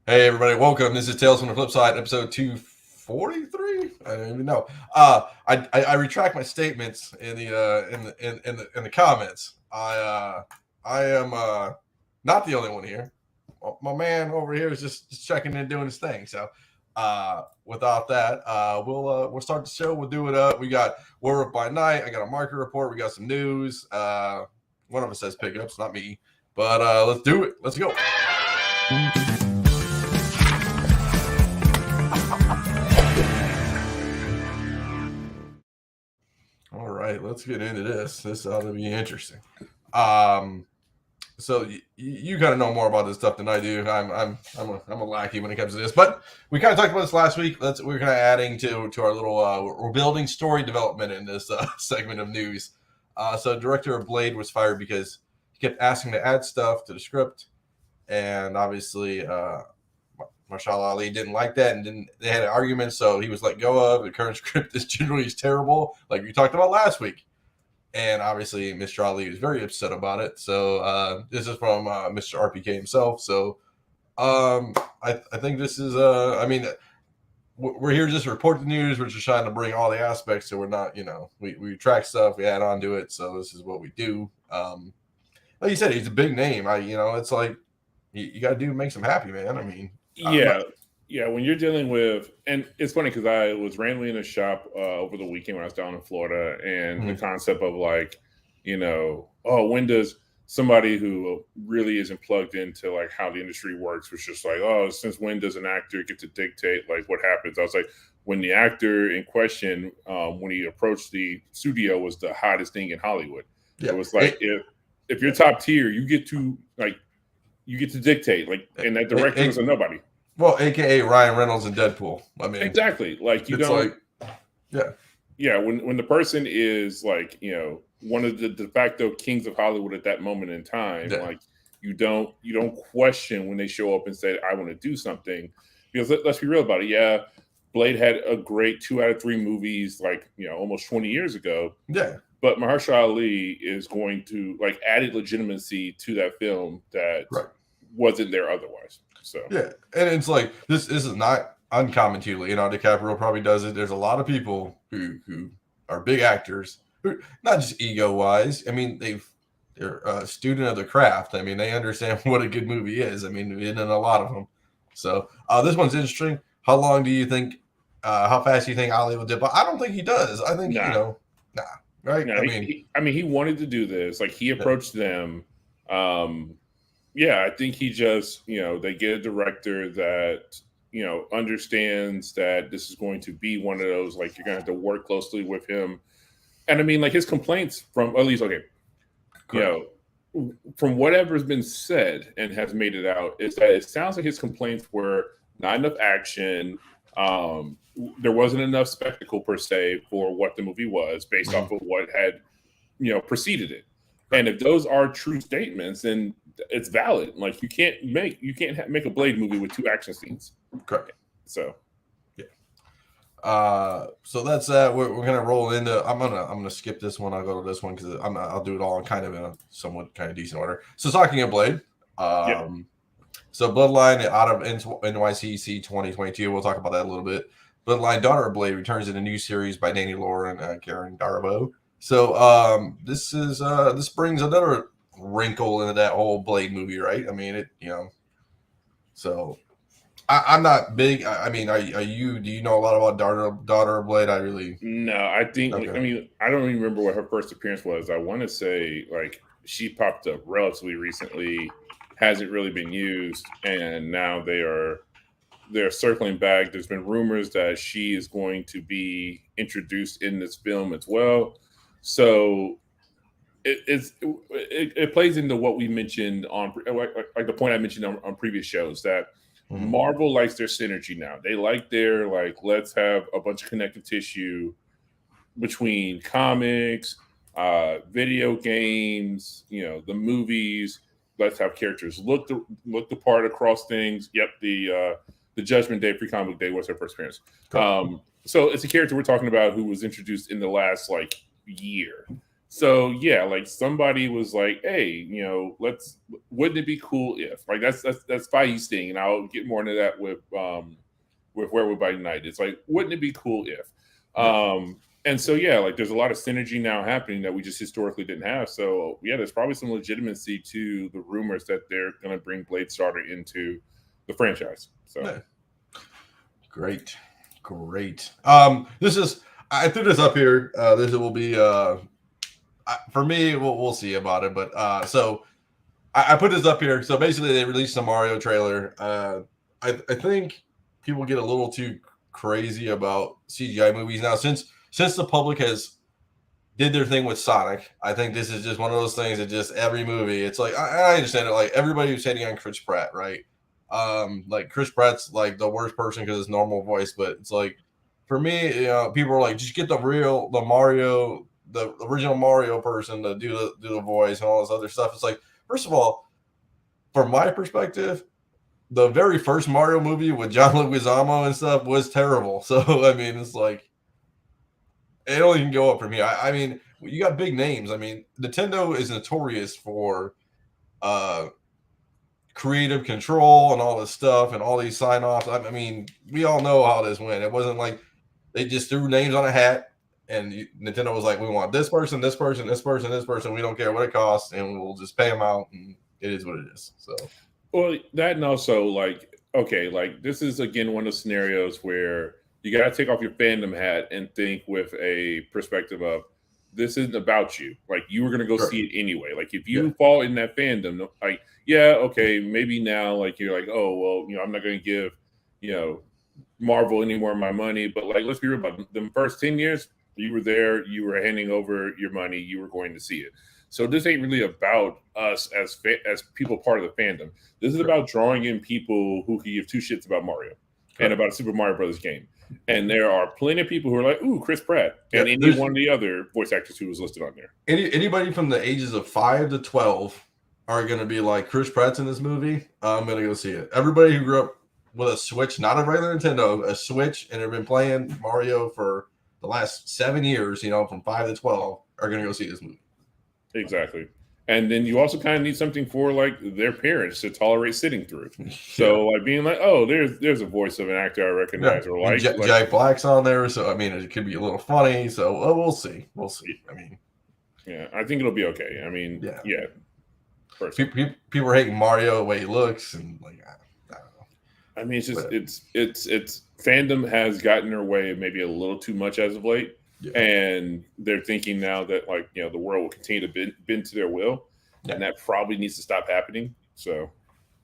Hey everybody, welcome. This is Tales from the Flipside, episode 243. I don't even know. I retract my statements in the comments. I am not the only one here. My man over here is just checking in, doing his thing. So without that, we'll start the show. We'll do it up. We got Werewolf by Night. I got a market report. We got some news. One of us says pickups, not me. But let's do it. Let's go. All right, let's get into this. This ought to be interesting. So you kind of know more about this stuff than I do. I'm a lackey when it comes to this, but we kind of talked about this last week. We're kind of adding to our little we're building story development in this segment of news. So director of Blade was fired because he kept asking to add stuff to the script, and obviously Marshall Ali didn't like that, and they had an argument, so he was let go of. The current script is generally terrible, like we talked about last week. And obviously, Mr. Ali was very upset about it. So this is from Mr. RPK himself. So I think this is, we're here just to report the news. We're just trying to bring all the aspects. So we're not, we track stuff, we add on to it. So this is what we do. Like you said, he's a big name. It's like you got to do makes him happy, man. I mean, yeah. When you're dealing with, and it's funny because I was randomly in a shop over the weekend when I was down in Florida, and the concept of like, when does somebody who really isn't plugged into like how the industry works was just like, since when does an actor get to dictate like what happens? I was like, when the actor in question, when he approached the studio, was the hottest thing in Hollywood. Yeah. It was like if you're top tier, you get to dictate, like, and that director was a nobody. Well, AKA Ryan Reynolds and Deadpool. I mean, exactly. Like you don't. Yeah. When the person is like, one of the de facto kings of Hollywood at that moment in time, like you don't question when they show up and say, I want to do something, because let's be real about it. Yeah. Blade had a great 2 out of 3 movies, like, almost 20 years ago. Yeah. But Mahershala Ali is going to like added legitimacy to that film that wasn't there otherwise. So yeah, and it's like this is not uncommon too. DiCaprio probably does it. There's a lot of people who are big actors, who, not just ego wise. I mean, they're a student of the craft. I mean, they understand what a good movie is. I mean, in a lot of them. So this one's interesting. How long do you think? How fast do you think Ali will dip? But I don't think he does. I think nah. Right? No, he wanted to do this. Like he approached them. I think he just, they get a director that, understands that this is going to be one of those, like, you're going to have to work closely with him. And I mean, like his complaints from, at least, from whatever's been said and has made it out, is that it sounds like his complaints were not enough action. There wasn't enough spectacle per se for what the movie was based off of what had, preceded it. And if those are true statements, then it's valid. Like you can't make a Blade movie with 2 action scenes. Correct. So, yeah. So that's that. We're gonna roll into. I'm gonna skip this one. I'll go to this one because I'll do it all in kind of a somewhat kind of decent order. So talking of Blade. So Bloodline out of NYCC 2022. We'll talk about that a little bit. Bloodline Daughter of Blade returns in a new series by Danny Lore and Karen Darabo. So this brings another wrinkle into that whole Blade movie, right? I mean, So I'm not big. I mean, are you? Do you know a lot about Daughter of Blade? No. I think. Okay. I mean, I don't even remember what her first appearance was. I want to say like she popped up relatively recently, hasn't really been used, and now they're circling back. There's been rumors that she is going to be introduced in this film as well. So it plays into what we mentioned on like the point I mentioned on previous shows that Marvel likes their synergy now. They like their like, let's have a bunch of connective tissue between comics, video games, the movies. Let's have characters look the part across things. Yep, the Judgment Day Free Comic Day was her first appearance. Cool. So it's a character we're talking about who was introduced in the last like year. So yeah, like somebody was like, "Hey, wouldn't it be cool if?" Like that's Feige's thing, and I'll get more into that with Werewolf by Night. It's like, wouldn't it be cool if? Yeah. And so yeah, like there's a lot of synergy now happening that we just historically didn't have. So yeah, there's probably some legitimacy to the rumors that they're going to bring Blade Starter into the franchise. So Yeah. Great. This is I threw this up here. This will be for me. We'll see about it, but so I put this up here. So basically, they released a Mario trailer. I think people get a little too crazy about CGI movies now since the public has did their thing with Sonic. I think this is just one of those things that just every movie. It's like I understand it. Like everybody who's hating on Chris Pratt, right? Like Chris Pratt's like the worst person because his normal voice, but it's like for me, people are like just get the Mario, the original Mario person to do the voice and all this other stuff. It's like first of all, from my perspective, the very first Mario movie with John Leguizamo and stuff was terrible. So I mean, it's like it only can go up from here. I mean, you got big names. I mean, Nintendo is notorious for uh creative control and all this stuff and all these sign offs. I mean, we all know how this went. It wasn't like they just threw names on a hat and Nintendo was like, we want this person, this person, this person, this person. We don't care what it costs, and we'll just pay them out. And it is what it is. So, well, that and also like okay, like this is again one of those scenarios where you got to take off your fandom hat and think with a perspective of this isn't about you. Like you were gonna go sure. see it anyway. Like if you fall in that fandom, like yeah, okay, maybe now like you're like, oh well, I'm not gonna give Marvel any more of my money. But like let's be real about them first 10 years, you were there, you were handing over your money, you were going to see it. So this ain't really about us as people part of the fandom. This is about drawing in people who can give two shits about Mario and about a Super Mario Brothers game. And there are plenty of people who are like, ooh, Chris Pratt, and any one of the other voice actors who was listed on there. Anybody from the ages of 5 to 12 are going to be like, Chris Pratt's in this movie. I'm going to go see it. Everybody who grew up with a Switch, not a regular Nintendo, a Switch, and have been playing Mario for the last 7 years, from 5 to 12, are going to go see this movie. Exactly. And then you also kind of need something for like their parents to tolerate sitting through. So like being like, oh, there's a voice of an actor I recognize or like Jack Black's on there, so I mean it could be a little funny. So we'll see. I mean, yeah, I think it'll be okay. I mean, yeah. People are hating Mario the way he looks, and like I don't know. I mean, it's just it's fandom has gotten their way maybe a little too much as of late. Yeah. And they're thinking now that like the world will continue to bend to their will, and that probably needs to stop happening. So,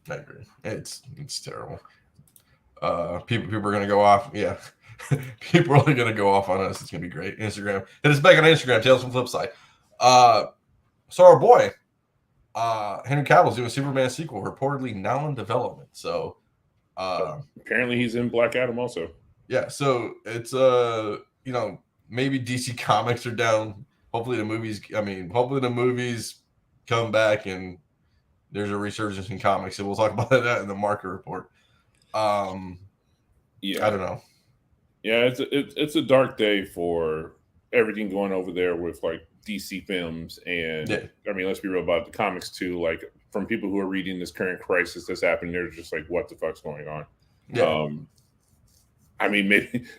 I agree. It's terrible. People are gonna go off. Yeah, people are gonna go off on us. It's gonna be great. Instagram. Hit us back on Instagram. Tales from Flipside. So our boy, Henry Cavill's doing a Superman sequel, reportedly now in development. So, apparently he's in Black Adam also. Yeah. So it's maybe DC Comics are down. Hopefully the movies come back and there's a resurgence in comics. And we'll talk about that in the market report. I don't know. Yeah, it's a dark day for everything going over there with like DC films. And I mean, let's be real about the comics too. Like from people who are reading this current crisis that's happening, they're just like, what the fuck's going on? Yeah. I mean,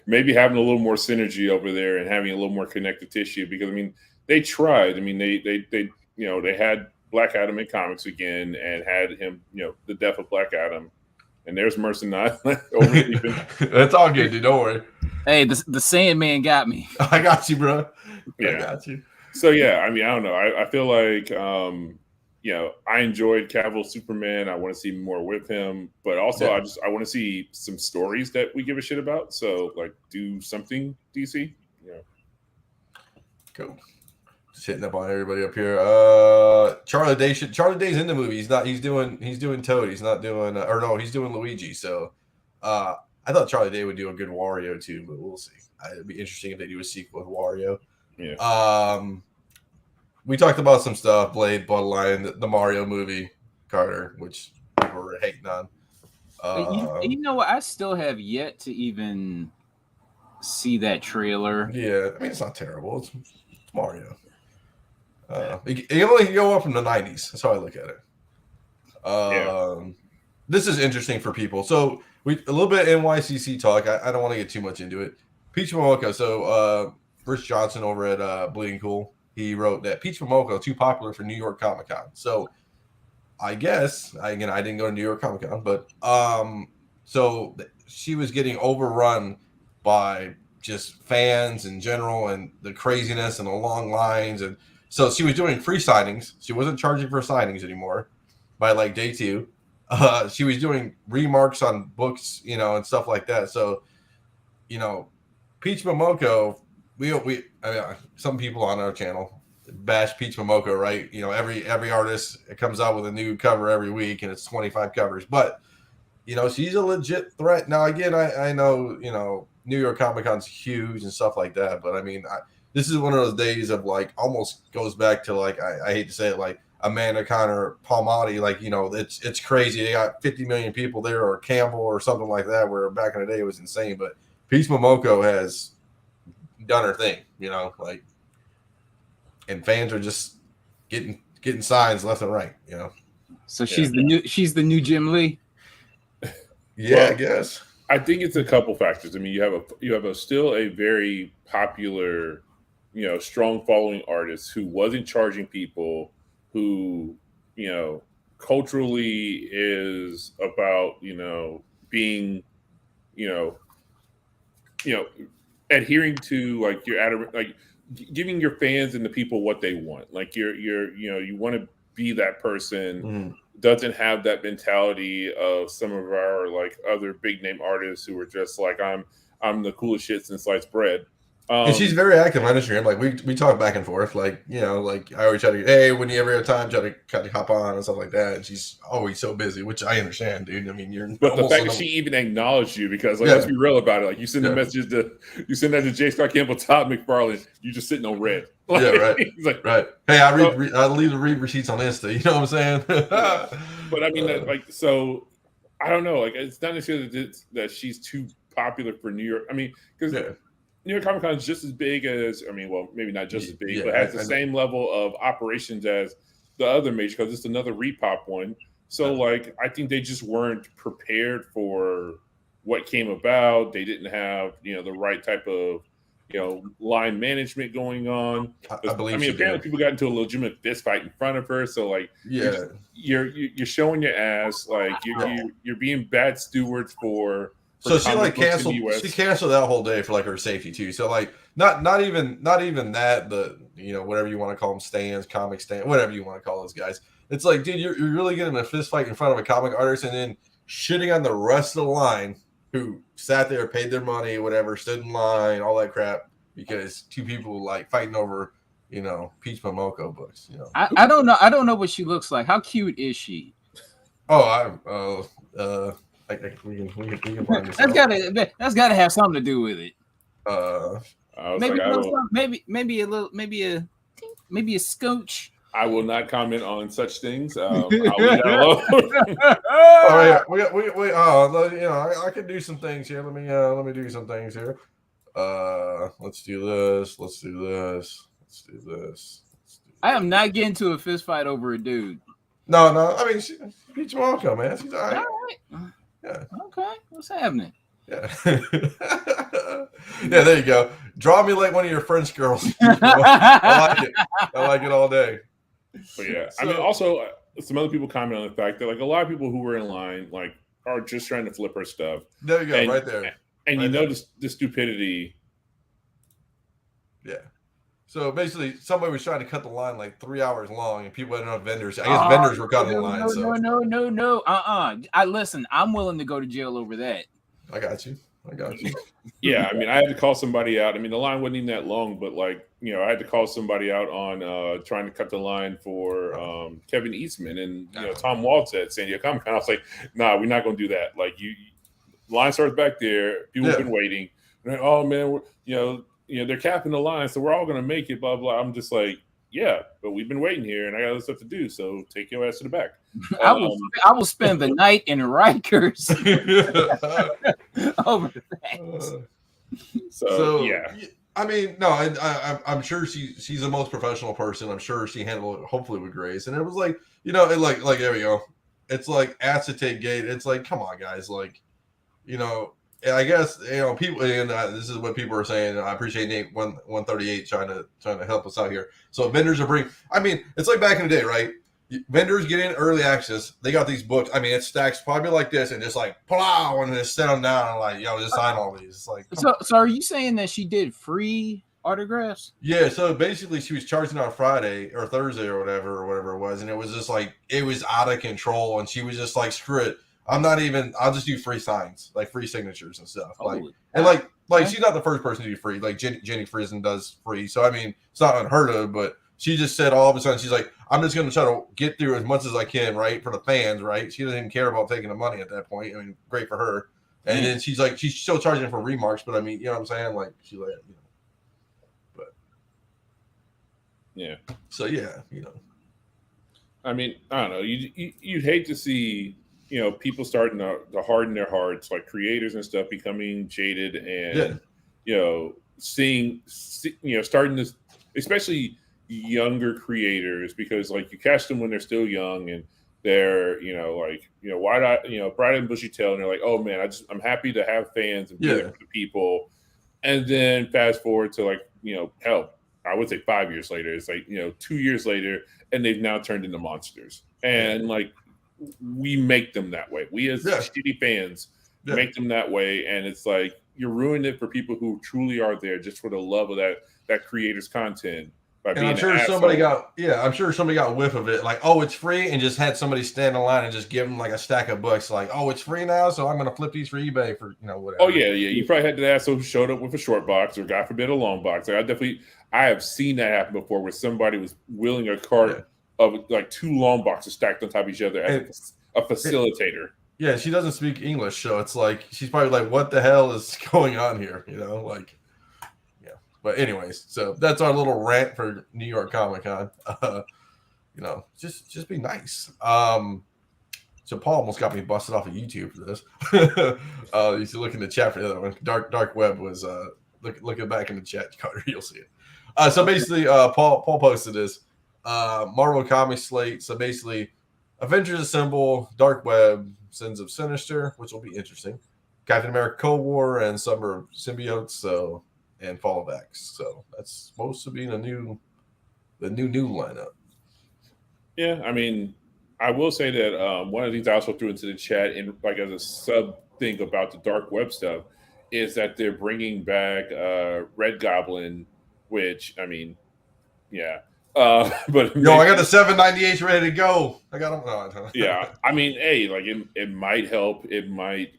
maybe having a little more synergy over there and having a little more connective tissue, because I mean, they tried. I mean, they had Black Adam in comics again and had him, the death of Black Adam, and there's Mercenary oversleeping. That's all good, dude. Don't worry. Hey, the Sandman got me. I got you, bro. Yeah. I got you. So yeah, I mean, I don't know. I feel like I enjoyed Cavill Superman. I want to see more with him, but also I want to see some stories that we give a shit about. So like, do something, DC. Yeah. Cool. Just hitting up on everybody up here. Charlie Day's in the movie. He's doing Toad. He's not doing he's doing Luigi. So I thought Charlie Day would do a good Wario too, but we'll see. It'd be interesting if they do a sequel with Wario. Yeah. We talked about some stuff, Blade, Bloodline, the Mario movie, Carter, which people were hating on. You know what? I still have yet to even see that trailer. Yeah, I mean, it's not terrible. It's Mario. it can only go up from the 90s. That's how I look at it. This is interesting for people. So a little bit of NYCC talk. I don't want to get too much into it. Peach Momoko. So Rich Johnson over at Bleeding Cool, he wrote that Peach Momoko too popular for New York Comic Con. So I guess I didn't go to New York Comic Con, but so she was getting overrun by just fans in general and the craziness and the long lines, and so she was doing free signings. She wasn't charging for signings anymore by like day 2. She was doing remarks on books, and stuff like that. So, Peach Momoko, some people on our channel bash Peach Momoko, right? Every artist comes out with a new cover every week, and it's 25 covers. But she's a legit threat. Now, again, I know New York Comic Con's huge and stuff like that, but I mean, this is one of those days of like almost goes back to like I hate to say it, like Amanda Connor Palmati, like it's crazy. They got 50 million people there, or Campbell or something like that, where back in the day it was insane. But Peach Momoko has done her thing, like, and fans are just getting signs left and right, So she's the new Jim Lee. Yeah, well, I guess. I think it's a couple factors. I mean, you have still a very popular, strong following artist who wasn't charging people, who, culturally is about, being, adhering to like giving your fans and the people what they want. Like you want to be that person. Mm-hmm. Doesn't have that mentality of some of our like other big name artists who are just like I'm the coolest shit since sliced bread. And she's very active on Instagram. Like we talk back and forth. Like like I always try to when you ever have time, try to hop on and stuff like that. And she's always so busy, which I understand, dude. I mean, but the fact that she even acknowledged you, because let's be real about it. Like you send a message you send that to J. Scott Campbell, Todd McFarlane. You just sitting on red. Like, yeah, right. Like, right. Hey, I leave the read receipts on Insta. You know what I'm saying? But I mean, so I don't know. Like it's not necessarily that she's too popular for New York. I mean, because New York Comic Con is just as big as, maybe not just as big, but has the same level of operations as the other major, because it's another repop one. So, like, I think they just weren't prepared for what came about. They didn't have, the right type of, line management going on. I believe. Apparently people got into a legitimate fist fight in front of her. So, like, you're showing your ass, like you're being bad stewards for. So she like canceled. She canceled that whole day for like her safety too. So like not even that, the whatever you want to call them, stands, comic stand, whatever you want to call those guys. It's like, dude, you're really getting a fist fight in front of a comic artist and then shitting on the rest of the line who sat there, paid their money, whatever, stood in line, all that crap, because two people like fighting over Peach Momoko books. I don't know. I don't know what she looks like. How cute is she? We can find this that's gotta have something to do with it. Maybe a scotch. I will not comment on such things. I'll leave that alone. I can do some things here. Let me do some things here. Let's do this. I am not getting to a fist fight over a dude. No. I mean, Peach Momoko, man. She's all right. Yeah. Okay. What's happening? Yeah. There you go. Draw me like one of your French girls. I like it. I like it all day. But yeah, also some other people comment on the fact that like a lot of people who were in line like are just trying to flip her stuff. There you go, right there. And the stupidity. Yeah. So basically, somebody was trying to cut the line like 3 hours long, and people had enough vendors. I guess vendors were cutting the line. No. Listen, I'm willing to go to jail over that. I got you. Yeah, I mean, I had to call somebody out. I mean, the line wasn't even that long, but like, I had to call somebody out on trying to cut the line for Kevin Eastman and Tom Waltz at San Diego Comic Con. I was like, nah, we're not going to do that. Like, line starts back there. People have been waiting. Like, oh man, they're capping the line, so we're all going to make it, blah, blah. I'm just like, yeah, but we've been waiting here, and I got other stuff to do, so take your ass to the back. I will spend the night in Rikers over that. So, yeah. I mean, no, I'm sure she's the most professional person. I'm sure she handled it hopefully with grace. And it was like, it like there we go. It's like acetate gate. It's like, come on, guys, like, and I guess people, and this is what people are saying. I appreciate Nate 138 trying to help us out here. So vendors are bringing. I mean, it's like back in the day, right? Vendors get in early access. They got these books. I mean, it stacks probably like this, and just like plow, and just set them down, and like, just sign all these. It's like, so are you saying that she did free autographs? yeah. So basically, she was charging on Friday or Thursday or whatever it was, and it was just like it was out of control, and she was just like, screw it. I'll just do free signs, like free signatures and stuff. Like she's not the first person to do free. Like Jenny Friesen does free. So I mean, it's not unheard of, but she just said all of a sudden, she's like, I'm just going to try to get through as much as I can, right, for the fans, right? She doesn't even care about taking the money at that point. I mean, great for her. And then she's like, she's still charging for remarks, but I mean, you know what I'm saying? Like, she's like, but yeah. So yeah, I mean, I don't know. You'd hate to see people starting to harden their hearts, like creators and stuff, becoming jaded and starting to, especially younger creators, because like you catch them when they're still young and they're wide-eyed, bright and bushy tail, and they're like, oh man, I'm happy to have fans and be there for the people. And then fast forward to hell, I would say 5 years later, it's like 2 years later, and they've now turned into monsters. And like we make them that way. We as shitty fans make them that way, and it's like you're ruining it for people who truly are there just for the love of that creator's content. And I'm sure somebody got a whiff of it, like, oh, it's free, and just had somebody stand in line and just give them like a stack of books, like, oh, it's free now, so I'm going to flip these for eBay for whatever. Oh yeah. You probably had that asshole who showed up with a short box or God forbid a long box. Like, I have seen that happen before, where somebody was wheeling a cart of like 2 long boxes stacked on top of each other as a facilitator. Yeah, she doesn't speak English, so it's like she's probably like, what the hell is going on here? Like. But anyways, so that's our little rant for New York Comic Con. Just be nice. So Paul almost got me busted off of YouTube for this. You should look in the chat for the other one. Dark Web was looking back in the chat, Carter. You'll see it. So basically, Paul posted this Marvel Comics slate. So basically, Avengers Assemble, Dark Web, Sins of Sinister, which will be interesting. Captain America Cold War and Summer of Symbiotes. And Fall of X. So that's supposed to be the new lineup. Yeah, I mean, I will say that one of the things I also threw into the chat, and like as a sub thing about the Dark Web stuff, is that they're bringing back Red Goblin, which I mean, yeah. But I got the 798 ready to go. I got them. Yeah, I mean, hey, like it might help. It might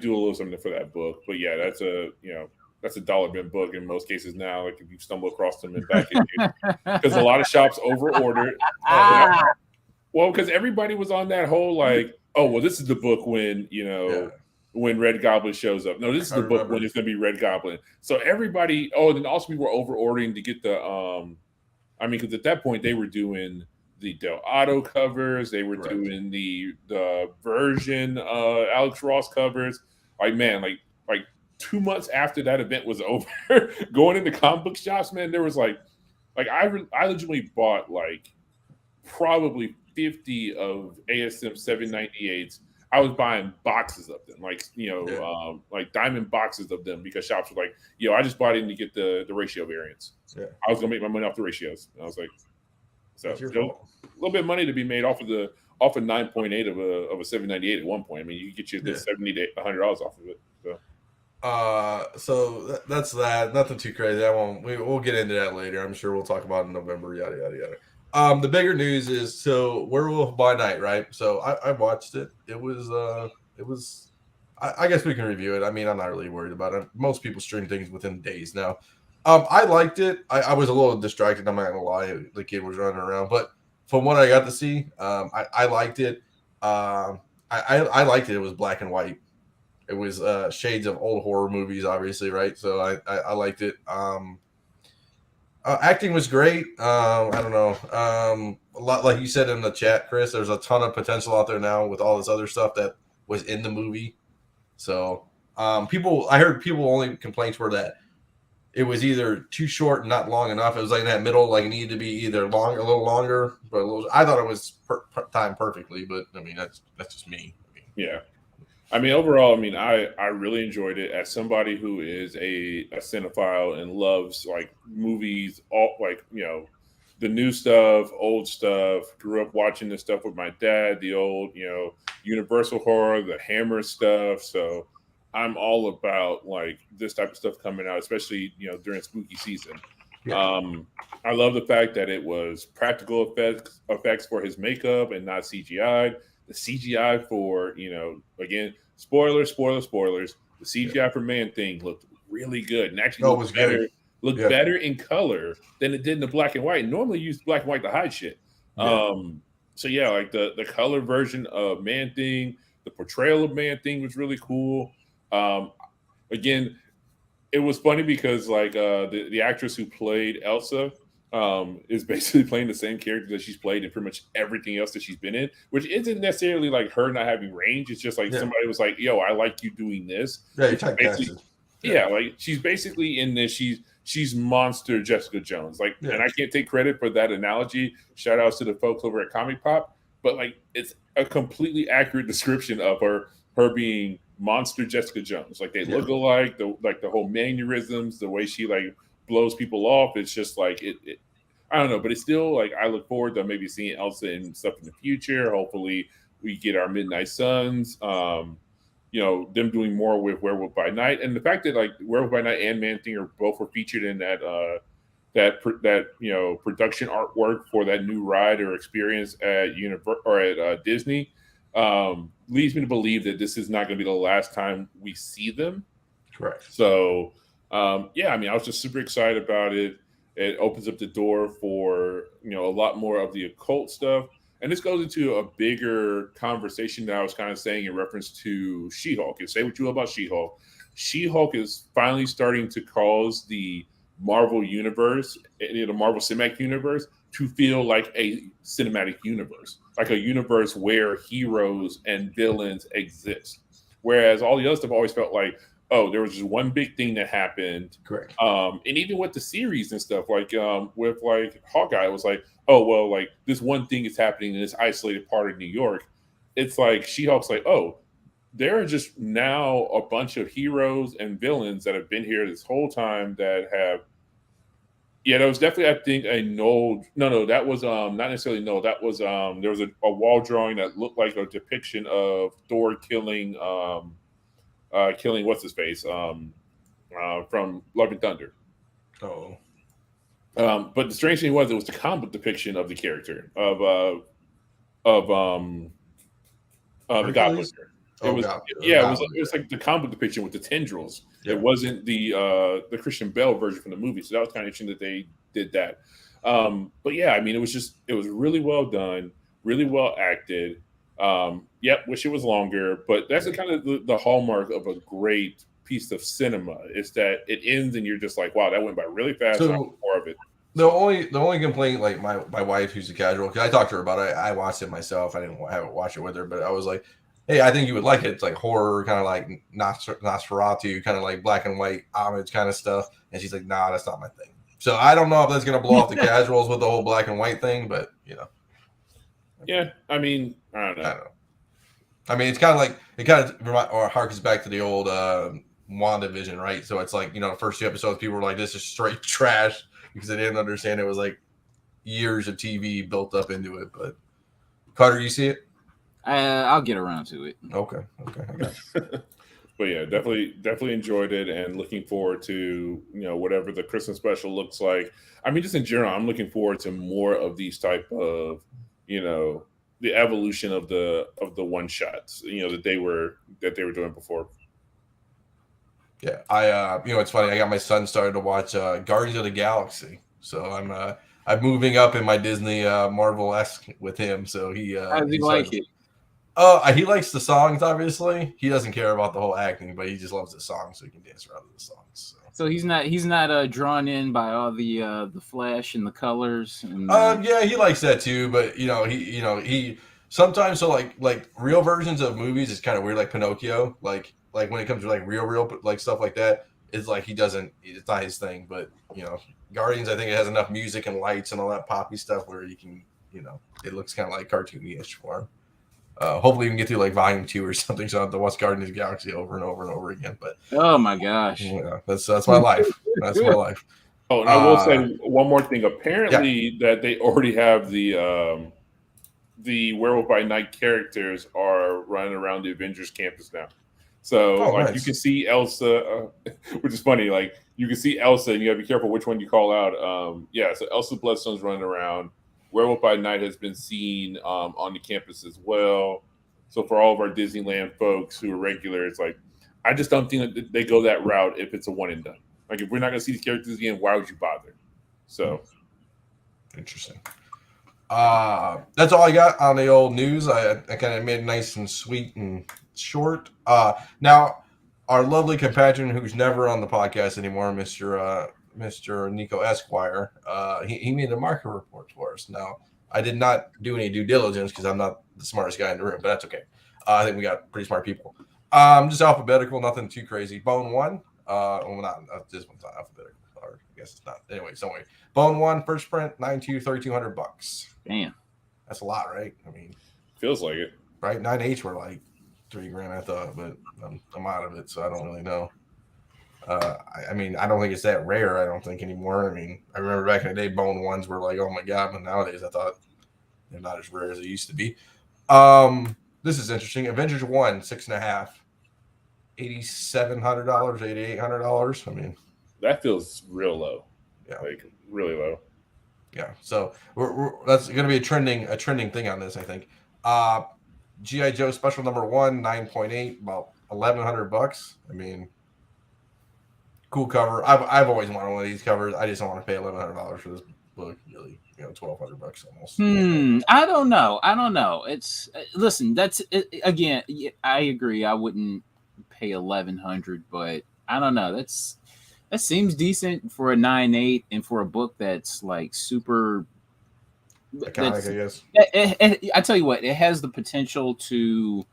do a little something for that book. But yeah, that's a dollar bin book in most cases now. Like if you stumble across them and back because a lot of shops over ordered. Well, because everybody was on that whole like, oh well, this is the book when when Red Goblin shows up. No, this is the book when it's going to be Red Goblin. So everybody. Oh, and then also we were over ordering to get the. I mean, because at that point they were doing the Del Otto covers. They were doing the version Alex Ross covers. Like man, like 2 months after that event was over, going into comic book shops, man, there was like I legitimately bought like probably 50 of ASM 798s. I was buying boxes of them, like like diamond boxes of them, because shops were like, I just bought in to get the ratio variants. Yeah. I was gonna make my money off the ratios. And I was like, so a little bit of money to be made off of 9.8 of a 798 at one point. I mean, you could get you the $70 to $100 off of it. So that's that. Nothing too crazy. We'll get into that later. I'm sure we'll talk about it in November. Yada yada yada. The bigger news is Werewolf by Night, right? So I watched it. It was. I guess we can review it. I mean, I'm not really worried about it. Most people stream things within days now. I liked it. I was a little distracted. I'm not gonna lie. The kid was running around, but from what I got to see, I liked it. I liked it. It was black and white. It was shades of old horror movies, obviously, right? So I liked it. Acting was great. I don't know. A lot, like you said in the chat, Chris, there's a ton of potential out there now with all this other stuff that was in the movie. So I heard people only complaints were that it was either too short and not long enough. It was like in that middle, like it needed to be either long, a little longer, but a little. I thought it was timed perfectly, but I mean that's just me. I mean, Yeah. I mean, overall, I mean, I really enjoyed it. As somebody who is a cinephile and loves like movies, all like the new stuff, old stuff. Grew up watching this stuff with my dad, the old Universal horror, the Hammer stuff. So I'm all about like this type of stuff coming out, especially during spooky season. yeah, Um, I love the fact that it was practical effects for his makeup and not CGI. The CGI for again, spoilers. The CGI for Man Thing looked really good and actually no, it looked was better. good. Looked Yeah. better in color than it did in the black and white. Normally, you use black and white to hide shit. Yeah. So yeah, like the color version of Man Thing, the portrayal of Man Thing was really cool. Again, it was funny because like the actress who played Elsa is basically playing the same character that she's played in pretty much everything else that she's been in, which isn't necessarily like her not having range. It's just like Yeah. somebody was like, "Yo, I like you doing this." Yeah, you Which basically- typecasted. yeah, like she's basically in this. She's monster Jessica Jones. Like, Yeah. and I can't take credit for that analogy. Shout outs to the folks over at Comic Pop, but like it's a completely accurate description of her being monster Jessica Jones. Like they look alike, the whole mannerisms, the way she like blows people off. It's just like it I don't know, but it's still like I look forward to maybe seeing Elsa and stuff in the future. Hopefully we get our Midnight Suns. Them doing more with Werewolf by Night, and the fact that like Werewolf by Night and Man Thing both were featured in that production artwork for that new ride or experience at Disney leads me to believe that this is not going to be the last time we see them. Correct. So I mean, I was just super excited about it. It opens up the door for a lot more of the occult stuff. And this goes into a bigger conversation that I was kind of saying in reference to She-Hulk. And say what you will about She-Hulk. She-Hulk is finally starting to cause the Marvel universe, the Marvel Cinematic Universe, to feel like a cinematic universe, like a universe where heroes and villains exist. Whereas all the other stuff always felt like, oh, there was just one big thing that happened. Correct. And even with the series and stuff, like with like Hawkeye, it was like, oh, well, like this one thing is happening in this isolated part of New York. It's like She-Hulk's like, oh, there are just now a bunch of heroes and villains that have been here this whole time that have. Yeah, that was definitely, I think, a no, that was not necessarily no. That was there was a wall drawing that looked like a depiction of Thor killing what's his face from Love and Thunder. Oh. But the strange thing was it was the comic book depiction of the character of the Goblin. It was it was like the comic book depiction with the tendrils. Yeah. It wasn't the Christian Bale version from the movie. So that was kind of interesting that they did that. But yeah, I mean, it was really well done, really well acted. Wish it was longer, but that's the kind of the hallmark of a great piece of cinema is that it ends and you're just like, wow, that went by really fast. So, I want more of it. The only complaint, like my wife, who's a casual, because I talked to her about it. I watched it myself. I didn't have it watch it with her, but I was like, hey, I think you would like it. It's like horror, kind of like Nosferatu, kind of like black and white homage kind of stuff. And she's like, nah, that's not my thing. So I don't know if that's gonna blow off the casuals with the whole black and white thing, but Yeah, I mean, I don't know. I mean, it's kind of like it kind of harkens back to the old WandaVision, right? So it's like the first 2 episodes, people were like, "This is straight trash," because they didn't understand it was like years of TV built up into it. But Carter, you see it? I'll get around to it. Okay, I got you. But yeah, definitely enjoyed it, and looking forward to whatever the Christmas special looks like. I mean, just in general, I'm looking forward to more of these type of the evolution of the one shots that they were doing before. Yeah, it's funny. I got my son started to watch Guardians of the Galaxy, so I'm moving up in my Disney Marvel-esque with him. So how does he like it? He likes the songs. Obviously, he doesn't care about the whole acting, but he just loves the songs, so he can dance around to the songs. So he's not drawn in by all the flash and the colors. And, yeah, he likes that too, but he sometimes like real versions of movies is kind of weird, like Pinocchio, like when it comes to like real like stuff like that. it's like he doesn't. It's not his thing. But Guardians, I think it has enough music and lights and all that poppy stuff where you can, it looks kind of like cartoony-ish for him. Hopefully, we can get through like Volume 2 or something, so I don't have to watch Guardians of the Galaxy over and over and over again. But oh my gosh, that's my life. That's my life. Oh, and I will say one more thing. Apparently, that they already have the Werewolf by Night characters are running around the Avengers campus now. So nice. You can see Elsa, which is funny. Like you can see Elsa, and you got to be careful which one you call out. So Elsa Bloodstone's running around. Werewolf by Night has been seen on the campus as well. So for all of our Disneyland folks who are regular, it's like I just don't think that they go that route if it's a one and done. Like if we're not going to see these characters again, why would you bother? So interesting. That's all I got on the old news. I kind of made it nice and sweet and short. Now, our lovely compatriot who's never on the podcast anymore, Mr. Nico Esquire, he made a market report for us. Now, I did not do any due diligence because I'm not the smartest guy in the room, but that's okay. I think we got pretty smart people. Just alphabetical, nothing too crazy. Bone 1, not this one's not alphabetical. Or I guess it's not. Anyway, somewhere. Bone 1, first print, 9.2, $3,200. Damn, that's a lot, right? I mean, feels like it, right? 9H were like $3,000, I thought, but I'm out of it, so I don't really know. I mean, I don't think it's that rare. I don't think anymore. I mean, I remember back in the day, Bone 1s were like, oh my god, but nowadays I thought they're not as rare as they used to be. This is interesting. Avengers 1, 6.5, $8,700, $8,800. I mean, that feels real low. Yeah, like really low. Yeah, so that's going to be a trending thing on this, I think. G.I. Joe Special Number 1, 9.8, about $1,100. I mean, cool cover. I've always wanted one of these covers. I just don't want to pay $1,100 for this book. Really, $1,200 almost. I don't know. It's listen. That's it, again. I agree. I wouldn't pay $1,100, but I don't know. That seems decent for a 9.8 and for a book that's like super iconic, I guess. I tell you what, it has the potential to,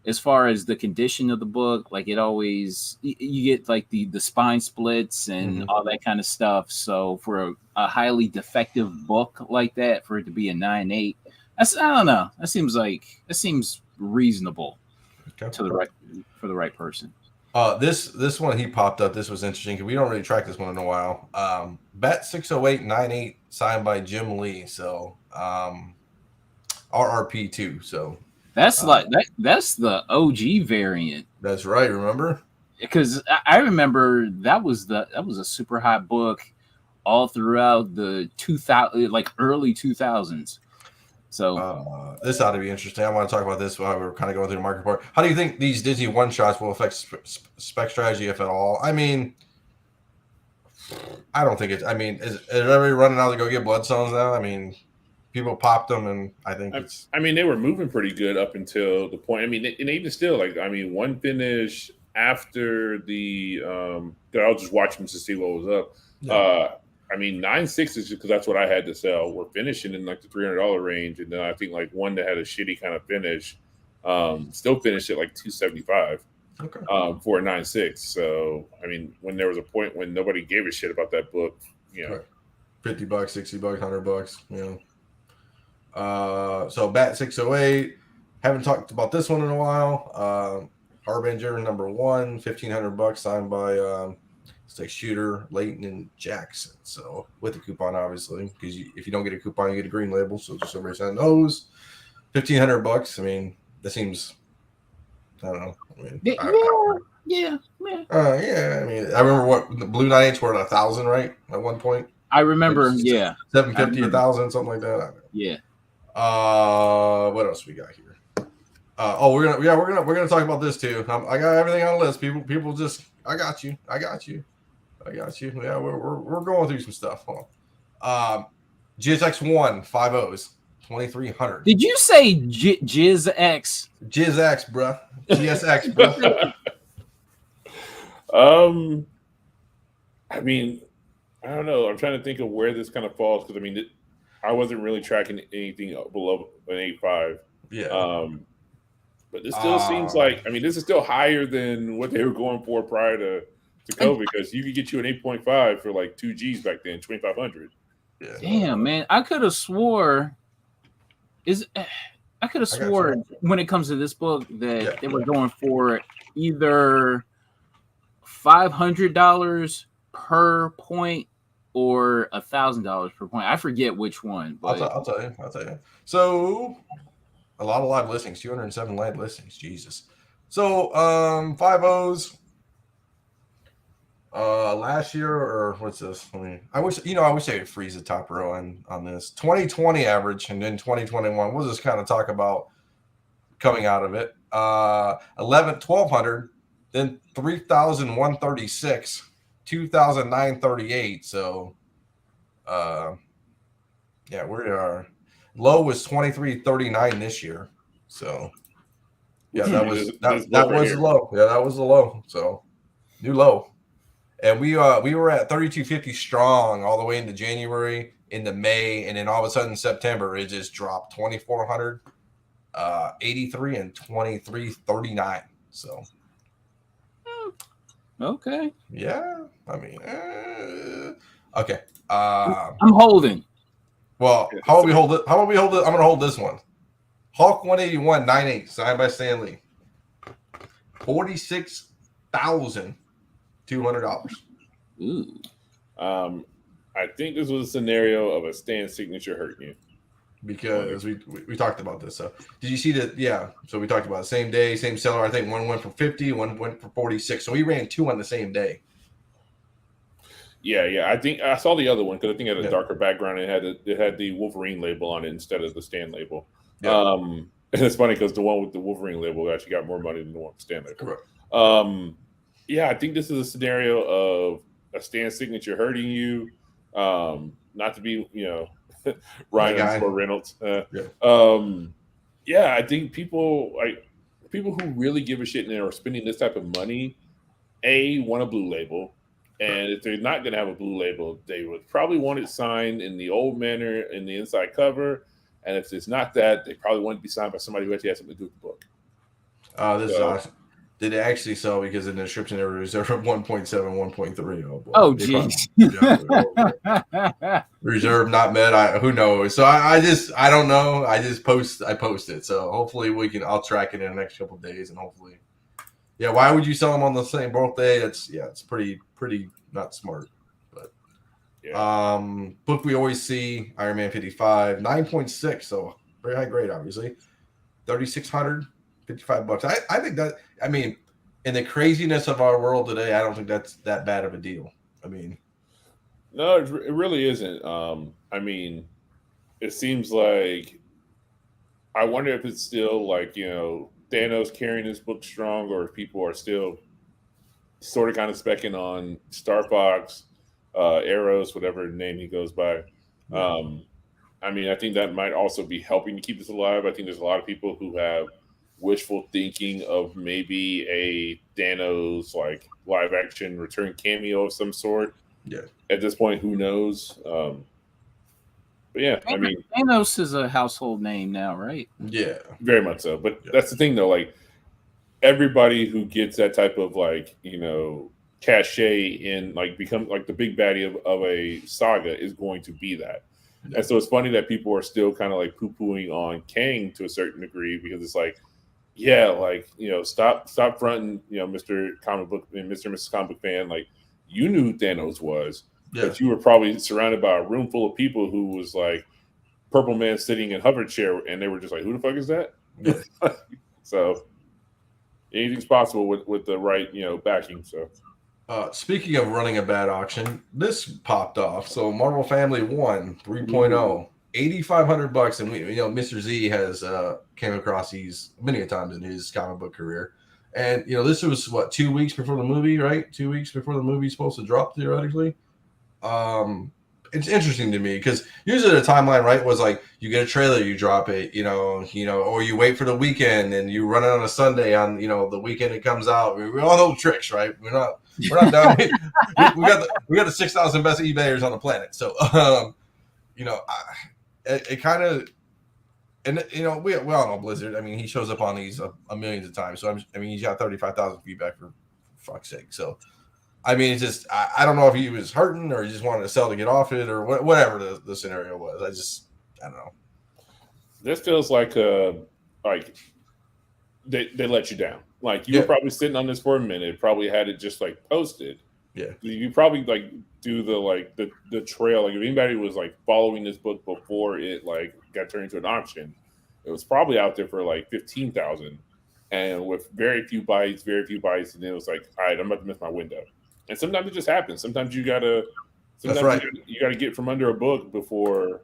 as far as the condition of the book, like it always, you get like the spine splits and all that kind of stuff. So for a highly defective book like that, for it to be a 9.8, I don't know. That seems reasonable for the right person. This one he popped up. This was interesting because we don't really track this one in a while. Bet 608 9.8 signed by Jim Lee. So RRP 2. So that's that's the OG variant. That's right. Remember? Because I remember that was a super hot book all throughout the early 2000s. So this ought to be interesting. I want to talk about this while we're kind of going through the market report. How do you think these Disney one-shots will affect spec strategy, if at all? I mean, I don't think it's. I mean, is everybody running out to go get Bloodstones now? I mean, people popped them, and I think it's. I mean, they were moving pretty good up until the point. I mean, and even still, one finish after the. I'll just watch them to see what was up. Yeah. 9.6 is just because that's what I had to sell. We're finishing in like the $300 range, and then I think like one that had a shitty kind of finish, still finished at like $275. Okay. For a 9.6. So I mean, when there was a point when nobody gave a shit about that book, $50, $60, $100, So Bat 608. Haven't talked about this one in a while. Harbinger number 1, $1,500 signed by it's like Shooter, Leighton, and Jackson. So with a coupon, obviously, because if you don't get a coupon, you get a green label. So just so everybody knows, $1,500. I mean, that seems. I don't know. I mean, yeah. I mean, I remember what the Blue 9H were at 1,000, right? At one point. I remember. Yeah. 750, 1,000, something like that. Yeah. What else we got here? We're gonna talk about this too. I got everything on the list. People just. I got you. Yeah, we're going through some stuff. Hold on. GSX1 5.0s, 2,300. Did you say GSX? GSX, bro. GSX, bro. I mean, I don't know. I'm trying to think of where this kind of falls because I mean, I wasn't really tracking anything below an 8.5. Yeah. But this still seems like this is still higher than what they were going for prior to to code because you could get you an 8.5 for like 2 G's back then, 2,500. Yeah. Damn, man, I could have swore when it comes to this book that they were going for either $500 per point or $1,000 per point. I forget which one, but I'll tell you. So a lot of live listings, 207 live listings. Jesus. So 5.0s. Last year, or what's this? I wish I could freeze the top row on this 2020 average, and then 2021. We'll just kind of talk about coming out of it. 1,200, then 3,136, 2,938. So, yeah, we are. Low was 2,339 this year. So, yeah, that was low. Yeah, that was the low. So, new low. And we were at 3,250 strong all the way into January, into May, and then all of a sudden September it just dropped 2,400, 83 and 2,339. So okay, yeah, I mean, okay. I'm holding. Well, how about we hold it? I'm gonna hold this one. Hulk 181 98 signed by Stan Lee. $46,200. Ooh. I think this was a scenario of a Stan signature hurting you. Because we talked about this. So did you see that? Yeah. So we talked about it. Same day, same seller. I think one went for 50, one went for 46. So we ran two on the same day. Yeah. I think I saw the other one because I think it had a darker background. It had the Wolverine label on it instead of the Stan label. Yeah. And it's funny because the one with the Wolverine label actually got more money than the one with the Stan label. Correct. Yeah, I think this is a scenario of a Stan signature hurting you. Not to be, Ryan or Reynolds. Yeah, I think people who really give a shit and are spending this type of money, want a blue label. And if they're not going to have a blue label, they would probably want it signed in the old manner in the inside cover. And if it's not that, they probably want it to be signed by somebody who actually has something to do with the book. This is awesome. Did it actually sell? Because in the description they were reserved 1.7, 1.3. Oh boy. Oh jeez. Reserve not met. Who knows? So I don't know. I post it. So hopefully I'll track it in the next couple of days, and hopefully, yeah. Why would you sell them on the same birthday? It's pretty not smart. But book we always see Iron Man 55 9.6. So very high grade, obviously. 3,600. $55. I think that, I mean, in the craziness of our world today, I don't think that's that bad of a deal. I mean, no, it really isn't. I mean, it seems like I wonder if it's still like, Thanos carrying this book strong, or if people are still sort of kind of specking on Star Fox, Arrows, whatever name he goes by. I mean, I think that might also be helping to keep this alive. I think there's a lot of people who have wishful thinking of maybe a Thanos like live action return cameo of some sort. Yeah. At this point, who knows? But yeah, I mean, Thanos is a household name now, right? Yeah, very much so. But that's the thing, though. Like everybody who gets that type of cachet in become like the big baddie of a saga is going to be that. Yeah. And so it's funny that people are still kind of like poo-pooing on Kang to a certain degree, because it's like, stop fronting, Mr. Comic Book and Mr. and Mrs. Comic Book fan. Like, you knew who Thanos was, but you were probably surrounded by a room full of people who was like Purple Man sitting in hover chair, and they were just like, who the fuck is that? Yeah. So anything's possible with the right, backing. So speaking of running a bad auction, this popped off. So Marvel Family 1 3.0. $8,500, and Mr. Z has came across these many a times in his comic book career, and this was 2 weeks before the movie, right? 2 weeks before the movie's supposed to drop theoretically. It's interesting to me because usually the timeline, right, was like you get a trailer, you drop it, or you wait for the weekend and you run it on a Sunday on the weekend it comes out. We all know tricks, right? We're not done. we got the 6,000 best eBayers on the planet, so it kind of, and we all know Blizzard. I mean, he shows up on these a millions of times. So he's got 35,000 feedback for fuck's sake. So I mean, it's just I don't know if he was hurting or he just wanted to sell to get off it or whatever the scenario was. I don't know. This feels like they let you down. Like you were probably sitting on this for a minute, probably had it just like posted. Yeah. You probably like do the trail. Like if anybody was like following this book before it like got turned into an auction, it was probably out there for like 15,000, and with very few bites, and then it was like, all right, I'm about to miss my window. And sometimes it just happens. Sometimes you gotta get from under a book before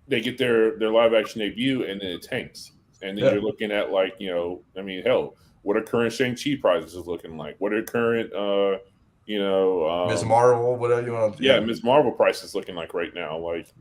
they get their live action debut, and then it tanks. And then you're looking at like, I mean, hell, what are current Shang-Chi prizes looking like? What are current, Ms. Marvel, whatever you want. Yeah, Ms. Marvel prices looking like right now. Like,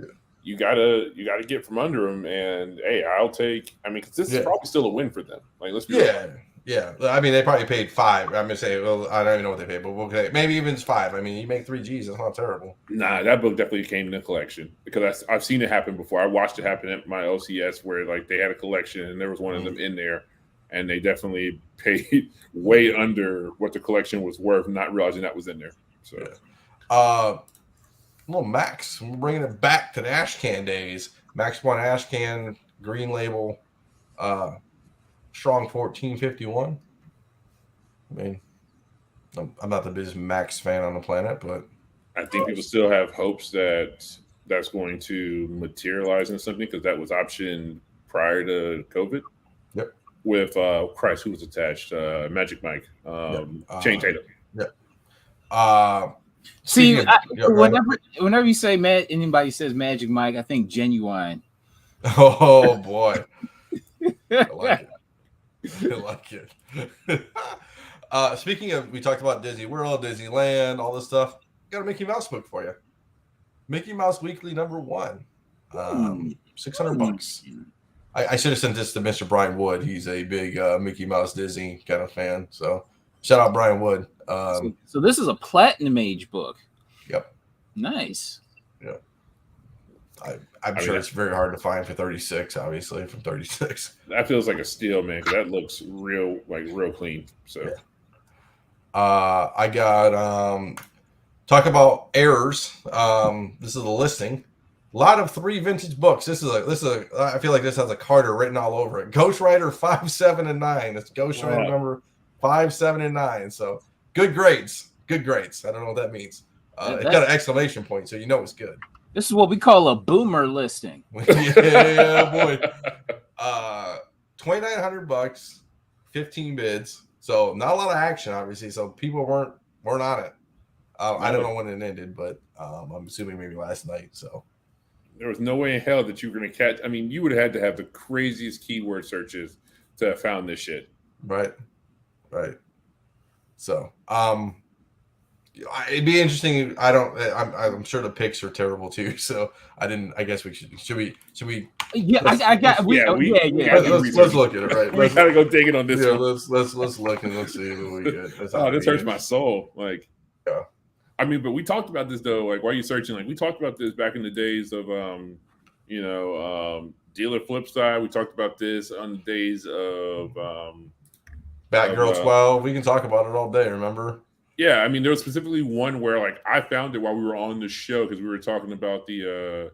you gotta get from under them. And hey, I'll take. I mean, because this is probably still a win for them. Like, let's be real. Yeah. I mean, they probably paid $5. I'm gonna say, well, I don't even know what they paid, but okay, maybe even it's $5. I mean, you make $3 that's not terrible. Nah, that book definitely came in a collection because I've seen it happen before. I watched it happen at my OCS where like they had a collection and there was one of them in there, and they definitely paid way under what the collection was worth, not realizing that was in there. So, little Max, we're bringing it back to the ash can days. Max 1 ash can, green label, strong 1451. I mean, I'm not the biggest Max fan on the planet, but I think people still have hopes that that's going to materialize in something because that was optioned prior to COVID. Yep. With Christ, who was attached? Magic Mike, Channing Tatum. Yep. See, whenever you say anybody says Magic Mike, I think Genuine. Oh boy, I like it. Speaking of, we talked about Disney World, Disneyland, all this stuff. Got a Mickey Mouse book for you. Mickey Mouse Weekly #1, $600. I should have sent this to Mr. Brian Wood. He's a big Mickey Mouse Disney kind of fan. So shout out Brian Wood. So this is a Platinum Age book. Yep. Nice. Yeah. I'm sure it's very hard to find for 36. Obviously, from 36. That feels like a steal, man. Because that looks real clean. So, I got talk about errors. This is a listing. A lot of 3 vintage books. This is a. I feel like this has a Carter written all over it. Ghost Rider 5, 7, and 9. It's Ghost Rider number 5, 7, and 9. So good grades. Good grades. I don't know what that means. It's got an exclamation point, so you know it's good. This is what we call a boomer listing. Yeah, boy. $2,900, 15 bids. So not a lot of action, obviously. So people weren't on it. I don't know when it ended, but I'm assuming maybe last night. So there was no way in hell that you were going to catch. I mean, you would have had to have the craziest keyword searches to have found this shit. Right. So it'd be interesting. I'm sure the picks are terrible too. So I guess we should we. Yeah, I got. Let's look at it. Right. We gotta go dig it on this. Yeah, one. Let's look and let's see what we get. This hurts my soul. Like, yeah. I mean, but we talked about this though. Like, why are you searching? Like, we talked about this back in the days of Dealer Flipside. We talked about this on the days of Batgirl 12. We can talk about it all day. Remember? Yeah, I mean, there was specifically one where like I found it while we were on the show because we were talking about the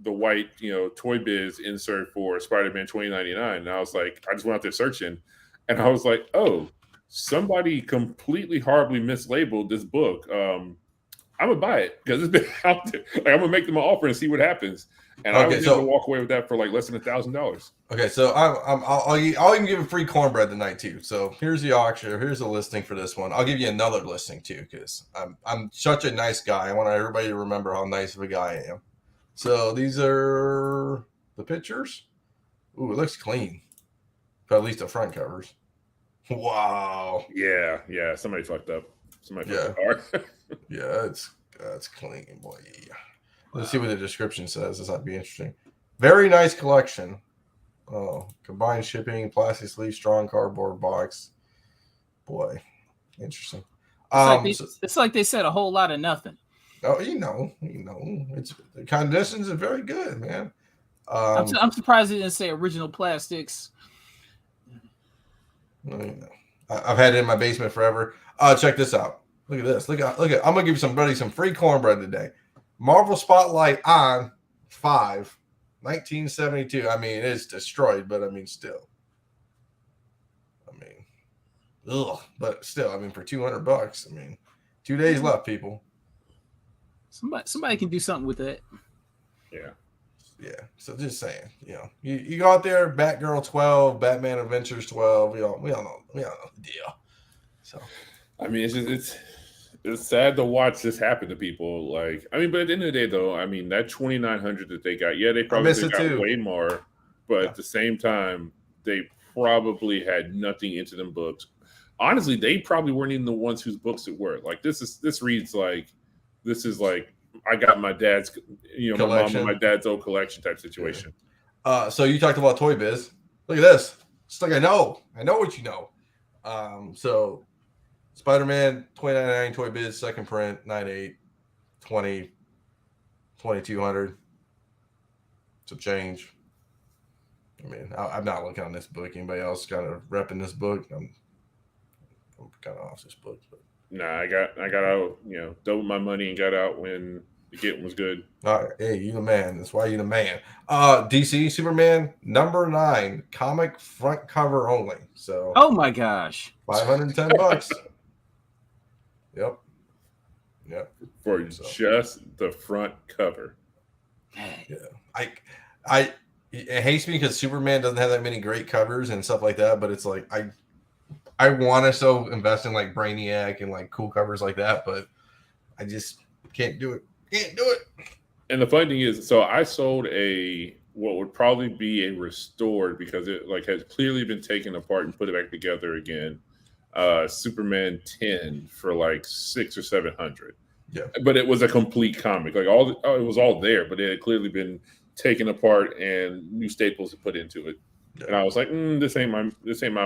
white Toy Biz insert for Spider-Man 2099, and I was like, I just went out there searching, and I was like, oh, somebody completely horribly mislabeled this book. I'm gonna buy it because it's been out there. Like, I'm gonna make them an offer and see what happens. And I was able to walk away with that for like less than $1,000. Okay, so I'll even give a free cornbread tonight too. So here's the auction. Here's the listing for this one. I'll give you another listing too because I'm such a nice guy. I want everybody to remember how nice of a guy I am. So these are the pictures. Ooh, it looks clean. But at least the front covers. Wow. Yeah. Somebody fucked up. Somebody fucked up. Yeah, that's clean, boy. Let's see what the description says. This might be interesting. Very nice collection. Oh, combined shipping, plastic sleeve, strong cardboard box. Boy, interesting. It's like they said a whole lot of nothing. Oh, it's the conditions are very good, man. I'm surprised they didn't say original plastics. I've had it in my basement forever. Check this out. Look at this. Look at. I'm gonna give somebody some free cornbread today. Marvel Spotlight on 1972. I mean, it's destroyed, but I mean, still. I mean, ugh. But still, I mean, for $200. I mean, 2 days left, people. Somebody can do something with that. Yeah. Yeah. So just saying, you go out there, Batgirl 12, Batman Adventures 12. We all know the deal. So, I mean, it's sad to watch this happen to people. Like, I mean, but at the end of the day, though, I mean, that 2,900 that they got, they probably got way more, but at the same time, they probably had nothing into them books. Honestly, they probably weren't even the ones whose books it were. Like, this is like I got my dad's, my mom and my dad's old collection type situation. Yeah. So you talked about Toy Biz. Look at this. It's like I know what you know. So Spider-Man 29.99 Toy Biz second print 98 20 2200. Some change. I mean, I'm not looking on this book. Anybody else kind of repping this book? I'm kind of off this book. But. Nah, I got out, doubled my money and got out when the getting was good. All right, hey, you the man. That's why you the man. DC Superman #9 comic front cover only. So. Oh my gosh. $510. Yep. For just the front cover. Yeah. It hates me because Superman doesn't have that many great covers and stuff like that, but it's like I want to so invest in like Brainiac and like cool covers like that, but I just can't do it. And the funny thing is, so I sold what would probably be a restored, because it like has clearly been taken apart and put it back together again. Superman 10 for like $600 or $700. Yeah, but it was a complete comic. Like it was all there, but it had clearly been taken apart and new staples put into it. Yeah. And I was like, this ain't my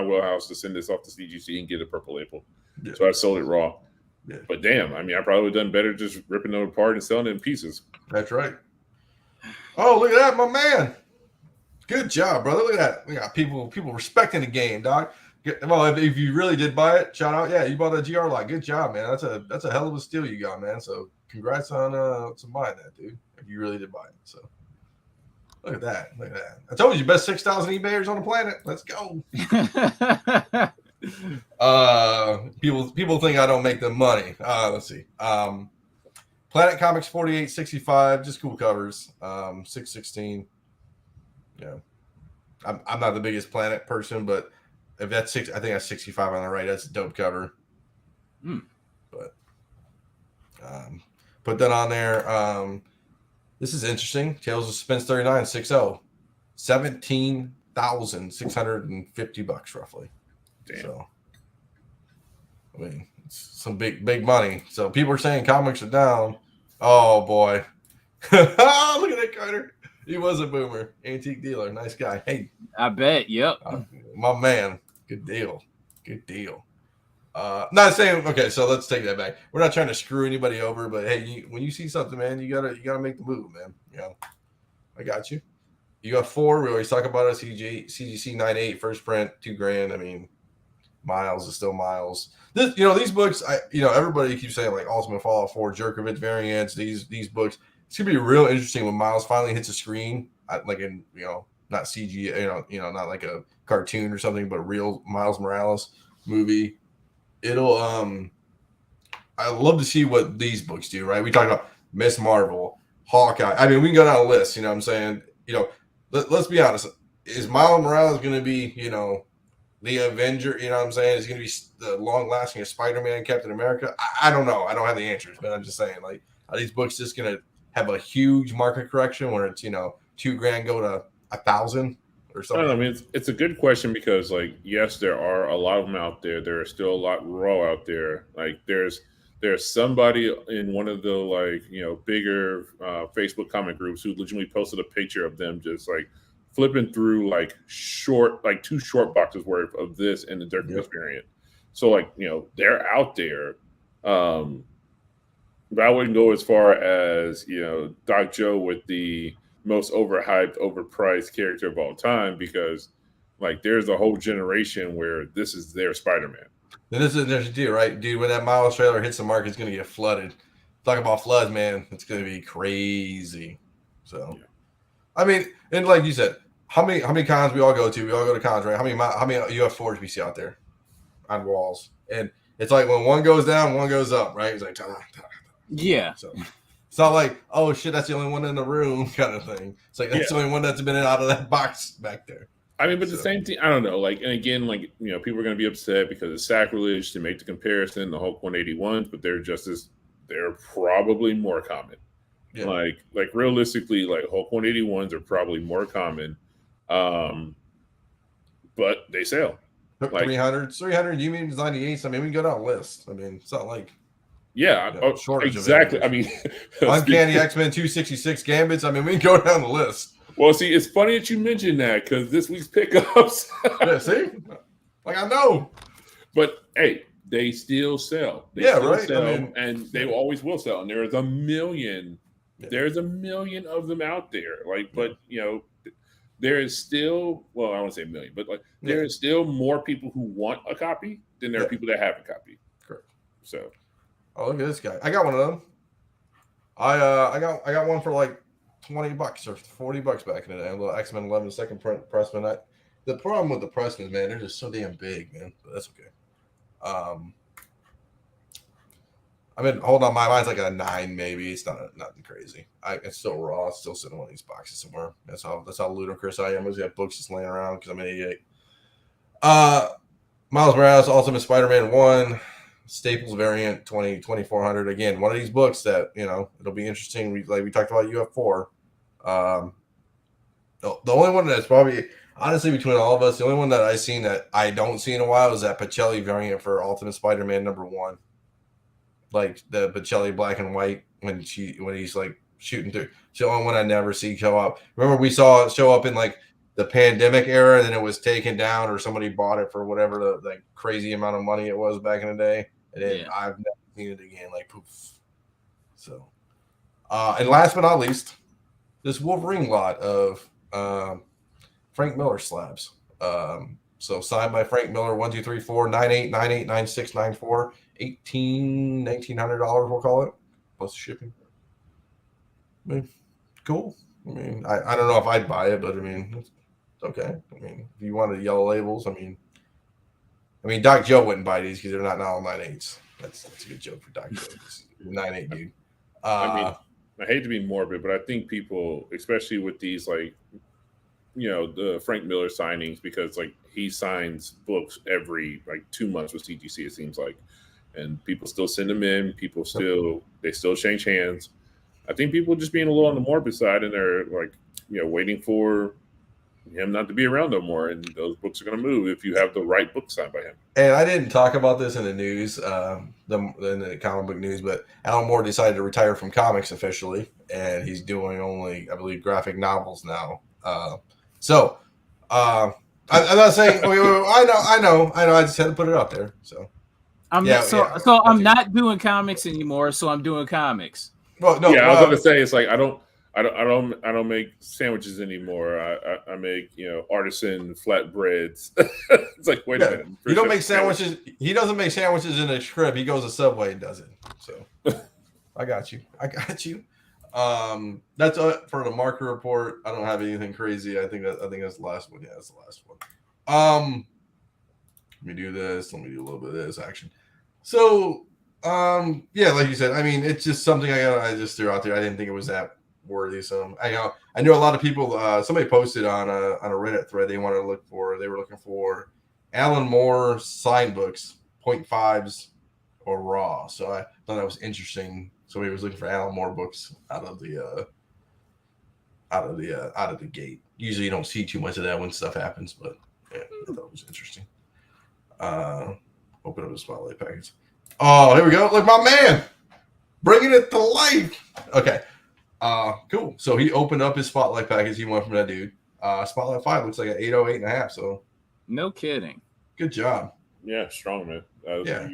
wheelhouse to send this off to CGC and get a purple label. Yeah. So I sold it raw. Yeah. But damn, I mean, I probably would have done better just ripping it apart and selling it in pieces. That's right. Oh, look at that, my man. Good job, brother. Look at that. We got people respecting the game, dog. Well, if you really did buy it, shout out. Yeah, you bought a GR lot. Good job, man. That's a hell of a steal you got, man. So congrats on buying that, dude. If you really did buy it. So look at that. I told you, best 6,000 eBayers on the planet. Let's go. People think I don't make them money. Let's see. Planet Comics 4865, just cool covers. 616. Yeah. I'm not the biggest Planet person, but if that's I think that's 65 on the right. That's a dope cover. But put that on there. This is interesting. Tales of Suspense 39 6-0. $17,650 roughly. Damn. So I mean, it's some big money. So people are saying comics are down. Oh boy. Look at that, Carter. He was a boomer. Antique dealer. Nice guy. Hey. I bet. Yep. My man. Good deal. Not saying, okay, so let's take that back. We're not trying to screw anybody over, but hey, when you see something, man, you gotta make the move, man. I got you. You got 4. We always talk about a CGC 98 first print, $2,000. I mean, Miles is still Miles. These books, everybody keeps saying like Ultimate Fallout 4, Jerkovich variants, these books. It's gonna be real interesting when Miles finally hits a screen, like in not CG, not like a cartoon or something, but real Miles Morales movie. It'll I love to see what these books do, right? We talked about Miss Marvel, Hawkeye. I mean, we can go down a list, you know what I'm saying? Let's be honest. Is Miles Morales going to be, the Avenger, you know what I'm saying? Is going to be the long-lasting Spider-Man, Captain America? I don't know. I don't have the answers, but I'm just saying, like, are these books just going to have a huge market correction where it's, $2,000 go to 1,000 or something? I don't know. I mean, it's a good question because, like, yes, there are a lot of them out there. There are still a lot raw out there. Like, there's somebody in one of the bigger Facebook comment groups who legitimately posted a picture of them just like flipping through like 2 short boxes worth of this and the Dirk variant. So they're out there. But I wouldn't go as far as Doc Joe with the most overhyped, overpriced character of all time, because Like there's a whole generation where this is their Spider-Man. And there's a deal, right, dude? When that Miles trailer hits the market, it's gonna get flooded. Talk about floods, man. It's gonna be crazy. So, yeah. I mean, and like you said, how many cons we all go to? We all go to cons, right? How many UF4s we see out there on walls? And it's like when one goes down, one goes up, right? It's like, yeah. So it's not like, oh shit, that's the only one in the room kind of thing. It's like that's the only one that's been out of that box back there. I mean, but the same thing, I don't know. Like, and again, like, you know, people are going to be upset because it's sacrilege to make the comparison, the Hulk 181s, but they're probably more common. Yeah. Like realistically, like Hulk 181s are probably more common, but they sell. Like 300, you mean 98s? I mean, we can go down a list. I mean, it's not like shortage exactly. I mean, Uncanny X-Men 266 Gambits. I mean, we can go down the list. Well, see, it's funny that you mentioned that because this week's pickups. Yeah, see, like I know, but hey, they still sell. They still sell, I mean, and they always will sell. And there's a million. Yeah. There's a million of them out there. Like, but you know, there is still. Well, I won't say a million, but like there is still more people who want a copy than there are people that have a copy. Correct. So, oh, look at this guy. I got one of them. I got one for like $20 or $40 back in the day. A little X-Men 11 second pressman. The problem with the pressmen, man, they're just so damn big, man. But that's okay. I mean, hold on, my mine's like a 9, maybe. It's nothing crazy. It's still raw. It's still sitting in one of these boxes somewhere. That's how ludicrous I am. I got books just laying around because I'm an idiot. Miles Morales, Ultimate Spider-Man 1, Staples variant 2400. Again, one of these books that, you know, it'll be interesting. We talked about UF4. The only one that's probably, honestly, between all of us, the only one that I've seen that I don't see in a while is that Pacelli variant for Ultimate Spider-Man #1. Like the Pacelli black and white when he's like shooting through. It's the only one I never see show up. Remember, we saw it show up in like the pandemic era, and then it was taken down or somebody bought it for whatever the like crazy amount of money it was back in the day. And then I've never seen it again. Like poof. So, and last but not least, this Wolverine lot of Frank Miller slabs. So signed by Frank Miller, 1, 2, 3, 4, 98, 98, 96, 94, $1,900, we'll call it, plus shipping. I mean, cool. I mean, I don't know if I'd buy it, but I mean, it's okay. I mean, if you wanted yellow labels, I mean, Doc Joe wouldn't buy these because they're not all 9.8s. That's a good joke for Doc Joe. 9.8 dude. I mean, I hate to be morbid, but I think people, especially with these like, you know, the Frank Miller signings, because like he signs books every like 2 months with CGC, it seems like, and people still send them in. They still change hands. I think people are just being a little on the morbid side, and they're like, you know, waiting for him not to be around no more, and those books are going to move if you have the right book signed by him. And I didn't talk about this in the news, in the comic book news, but Alan Moore decided to retire from comics officially, and he's doing only, I believe, graphic novels now. So I'm not saying. I know. I just had to put it out there. So I'm not doing comics anymore. So I'm doing comics. Well, no. Yeah, I was going to say it's like I don't make sandwiches anymore. I make, you know, artisan flatbreads. It's like, wait a minute. You don't make sandwiches. He doesn't make sandwiches in a crib. He goes to Subway and does it. So I got you. That's for the marker report. I don't have anything crazy. I think that's the last one. Yeah, that's the last one. Let me do this. Let me do a little bit of this action. So, yeah, like you said, I mean, it's just something I just threw out there. I didn't think it was that worthy. So I know a lot of people. Somebody posted on a Reddit thread they were looking for Alan Moore signed books, 0.5s or raw. So I thought that was interesting. Somebody was looking for Alan Moore books out of the gate. Usually you don't see too much of that when stuff happens, but yeah, I thought it was interesting. Open up the spotlight package. Oh, here we go. Look, my man, bringing it to life. Okay, cool. So he opened up his spotlight package. He went from that dude. Spotlight 5 looks like an 808 8.5. So no kidding. Good job. Yeah, strong, man. Yeah,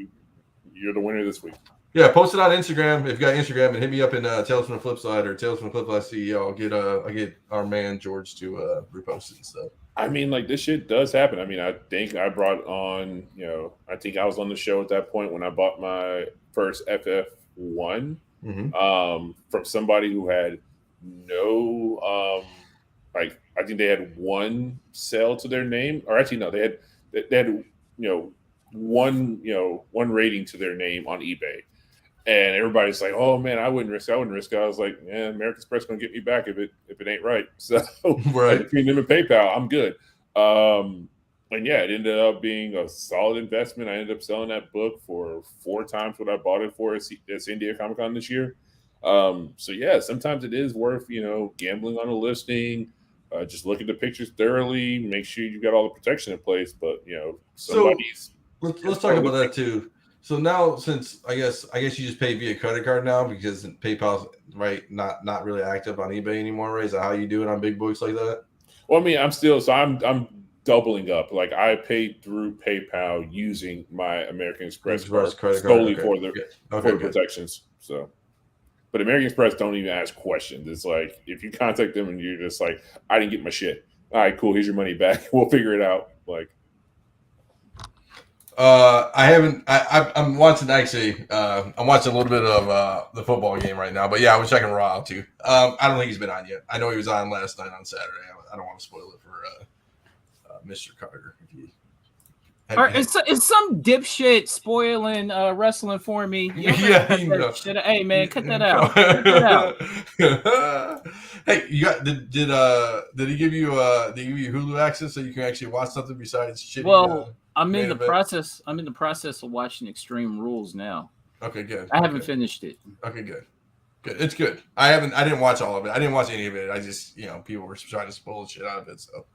you're the winner this week. Yeah, post it on Instagram. If you got Instagram, and hit me up in Tales from the Flipside or Tales from the Flipside CEO. I'll get our man George to repost it and stuff. I mean, like this shit does happen. I mean, I think I brought on, I think I was on the show at that point when I bought my first FF1 Mm-hmm. from somebody who had no, like I think they had one sale to their name, or actually no, they had one rating to their name on eBay. And everybody's like, "Oh man, I wouldn't risk. I wouldn't risk it." I was like, "Yeah, American Express gonna get me back if it ain't right." So Right. between them and PayPal, I'm good. And yeah, it ended up being a solid investment. I ended up selling that book for 4 times what I bought it for at San Diego Comic Con this year. So yeah, sometimes it is worth gambling on a listing. Just look at the pictures thoroughly. Make sure you got all the protection in place. But somebody's. Let's talk about that too. So now, since I guess you just pay via credit card now because PayPal's not really active on eBay anymore, right? Is that how you do it on big books like that? Well, I mean, I'm doubling up. Like I paid through PayPal using my American Express credit card solely for the protections. So, but American Express don't even ask questions. It's like if you contact them and you're just like, I didn't get my shit. All right, cool. Here's your money back. We'll figure it out. Like. I haven't. I'm watching actually. I'm watching a little bit of the football game right now. But yeah, I was checking Raw too. I don't think he's been on yet. I know he was on last night on Saturday. I don't want to spoil it for Mr. Carter. Is some dipshit spoiling wrestling for me? Yeah, hey man, cut that out. Cut that out. Hey, you got did he give you Hulu access so you can actually watch something besides shitty? Well, I'm in the process. I'm in the process of watching Extreme Rules now. Okay, good. I haven't finished it. Okay, good. Good. It's good. I didn't watch all of it. I didn't watch any of it. I just people were trying to spoil the shit out of it, so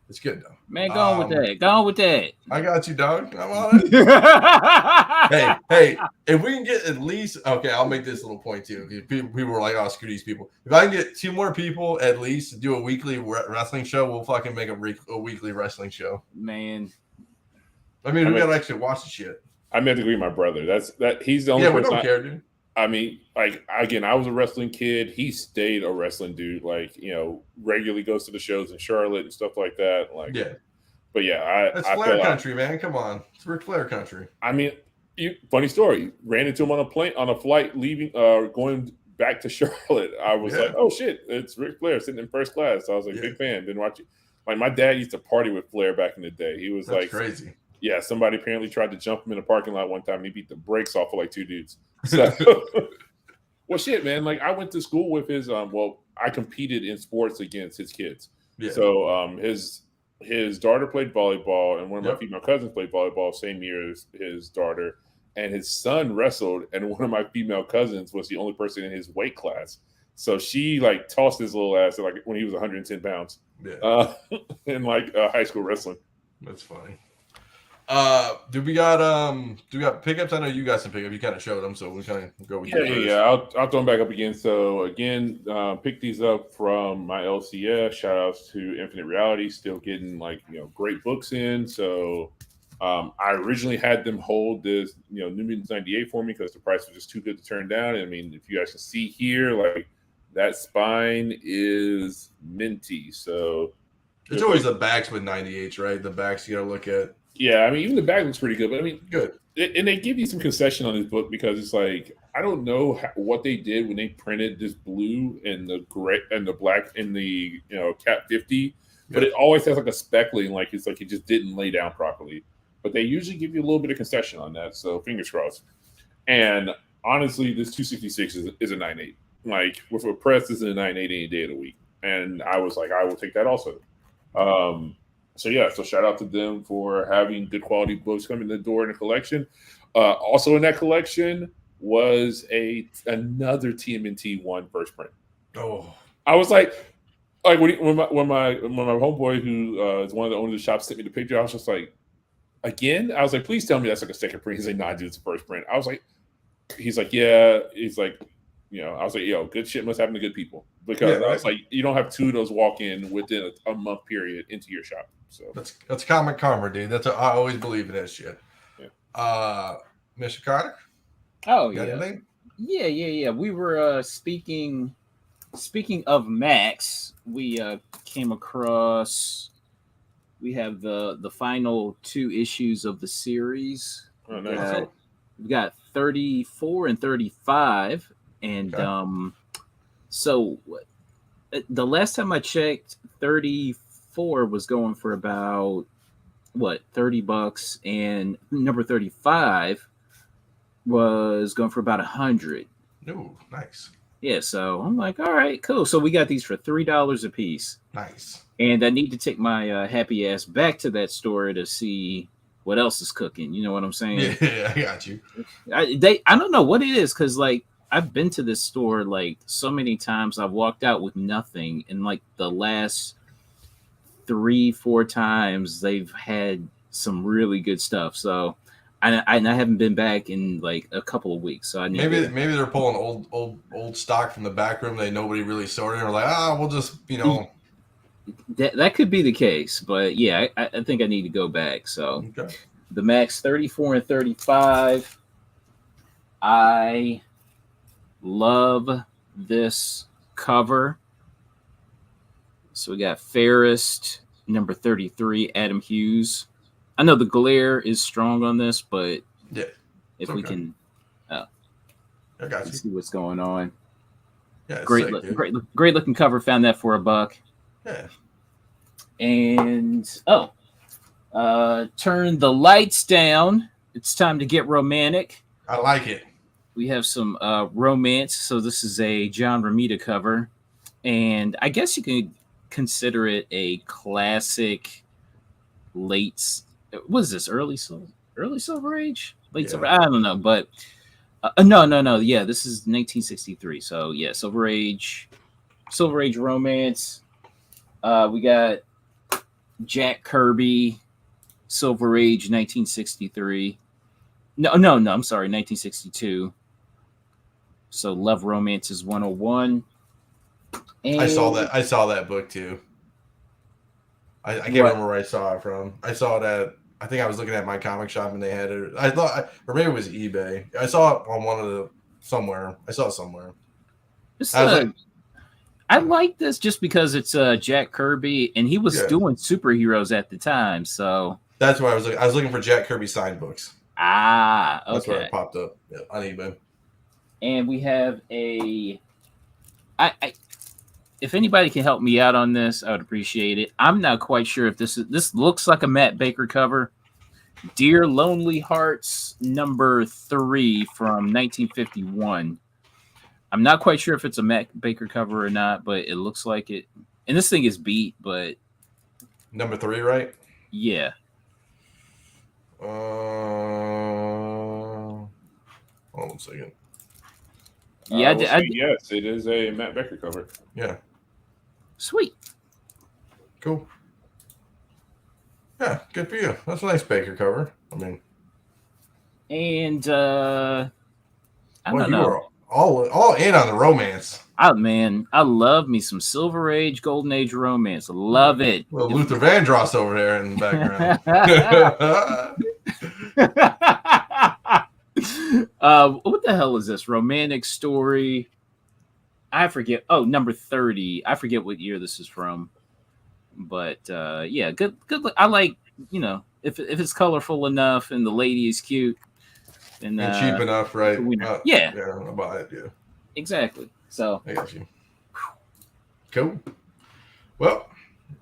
it's good though. Man, go on with that. Go on with that. I got you, dog. I'm on it. hey, if we can get at least I'll make this little point too. People were like, "Oh, screw these people." If I can get 2 more people at least to do a weekly wrestling show, we'll fucking make a weekly wrestling show. Man. I mean, we gotta actually watch the shit. I meant to agree with my brother. He's the only person. Yeah, we don't care, dude. I mean, like again, I was a wrestling kid. He stayed a wrestling dude. Like regularly goes to the shows in Charlotte and stuff like that. Like yeah, but yeah, that's Flair country, man. Come on, it's Ric Flair country. I mean, funny story. Ran into him on a flight leaving, going back to Charlotte. I was like, oh shit, it's Ric Flair sitting in first class. I was like, big fan. Been watching. Like my dad used to party with Flair back in the day. He was that's crazy. Yeah, somebody apparently tried to jump him in a parking lot one time and he beat the brakes off of like 2 dudes. So, well, shit, man. Like I went to school with his. I competed in sports against his kids. Yeah. So, his daughter played volleyball, and one of my female cousins played volleyball same year as his daughter. And his son wrestled, and one of my female cousins was the only person in his weight class. So she like tossed his little ass like when he was 110 pounds. Yeah. In like high school wrestling. That's funny. Do we got pickups? I know you got some pickups. You kind of showed them, so we kind of go with you. Yeah. I'll throw them back up again. So again, pick these up from my LCS. Shout outs to Infinite Reality, still getting great books in. So I originally had them hold this New Mutants 98 for me because the price was just too good to turn down. I mean, if you guys can see here, like that spine is minty. So it's always the backs with 98s, right? The backs you gotta look at. Yeah, I mean, even the back looks pretty good, but I mean, good. And they give you some concession on this book because it's like I don't know what they did when they printed this blue and the gray and the black in the Cap 50, but it always has like a speckling, like it's like it just didn't lay down properly. But they usually give you a little bit of concession on that, so fingers crossed. And honestly, this 266 is a 9.8. Like with a press, this is a 9.8 any day of the week, and I was like, I will take that also. So shout out to them for having good quality books coming in the door in the collection. Also in that collection was another TMNT 1 first print. Oh, I was like when my homeboy who is one of the owners of the shop sent me the picture, I was just like, again? I was like, please tell me that's like a second print. He's like, nah, dude, it's a first print. I was like, he's like, yeah. He's like, I was like, yo, good shit must happen to good people. Because I was like, you don't have 2 of those walk in within a month period into your shop. So that's comic karma, dude. I always believe in that shit. Yeah. Mr. Carter? Oh, yeah. We were speaking of Max, we came across We have the final 2 issues of the series. Oh, We nice. got, we got 34 and 35, and Okay. so the last time I checked, 34 was going for about what, $30, and number 35 was going for about 100. Ooh, nice. Yeah, so I'm like, all right, cool. So we got these for $3 a piece, Nice. and I need to take my happy ass back to that store to see what else is cooking. You know what I'm saying? Yeah, I got you. I don't know what it is, because like I've been to this store like so many times. I've walked out with nothing, and like the last 3-4 times they've had some really good stuff. So I haven't been back in like a couple of weeks, so I need Maybe they're pulling old stock from the back room that nobody really sorted. Or like, we'll just that could be the case. But yeah, I think I need to go back. So Okay. the Max 34 and 35. I love this cover. So we got Fairest, number 33, Adam Hughes. I know the glare is strong on this, but Yeah, if we can I got you. see what's going on. Yeah, it's Great, sick, dude. great looking cover. Found that for $1. Yeah. And turn the lights down. It's time to get romantic. I like it. We have some romance. So this is a John Romita cover, and I guess you can consider it a classic late. What is this? Early Silver Age? Late Silver? I don't know, but no. Yeah, this is 1963. So yeah, Silver Age romance. We got Jack Kirby, Silver Age, 1963. No. I'm sorry, 1962. So Love Romance is 101. And I saw that book too. I can't remember where I saw it from. I saw it at, I think I was looking at my comic shop and they had it. I thought, or maybe it was eBay. I saw it on one of the somewhere. I saw it somewhere. I like this just because it's Jack Kirby, and he was doing superheroes at the time. So that's why I was looking. I was looking for Jack Kirby signed books. Okay. That's where it popped up on eBay. And we have if anybody can help me out on this, I would appreciate it. I'm not quite sure if this looks like a Matt Baker cover. Dear Lonely Hearts, number 3 from 1951. I'm not quite sure if it's a Matt Baker cover or not, but it looks like it. And this thing is beat, but number 3, right? Yeah. Hold on a second. Yeah, yes, it is a Matt Baker cover. Yeah. Sweet. Cool. Yeah, good for you. That's a nice Baker cover. I mean, and I don't know. You are all in on the romance. Oh man, I love me some Silver Age, Golden Age romance. Love it. Well, Luther Vandross over there in the background. What the hell is this? Romantic story. I forget. Oh, number 30. I forget what year this is from. But yeah, good. I like, if it's colorful enough and the lady is cute and cheap enough, right? Yeah, I'll buy it. Yeah, exactly. So I got you. Cool. Well,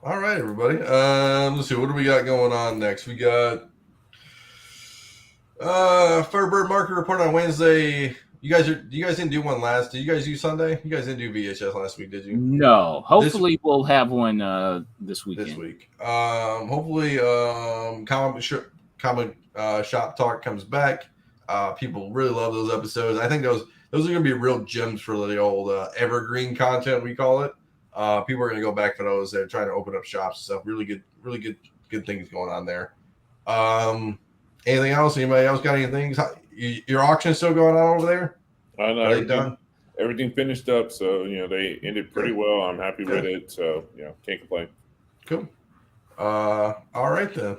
all right, everybody. Let's see. What do we got going on next? We got Firebird Market Report on Wednesday. Do you guys didn't do one last? Did you guys do Sunday? You guys didn't do VHS last week, did you? No. Hopefully we'll have one this weekend. This week. Hopefully comic shop talk comes back. People really love those episodes. I think those are going to be real gems for the old evergreen content, we call it. People are going to go back for those. They're trying to open up shops and stuff. Really good things going on there. Anything else? Anybody else got anything? Your auction is still going on over there? I know everything finished up, so they ended pretty well. I'm happy with it, so can't complain. Cool. All right then.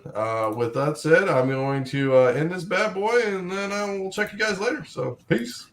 With that said, I'm going to end this bad boy, and then I will check you guys later. So peace.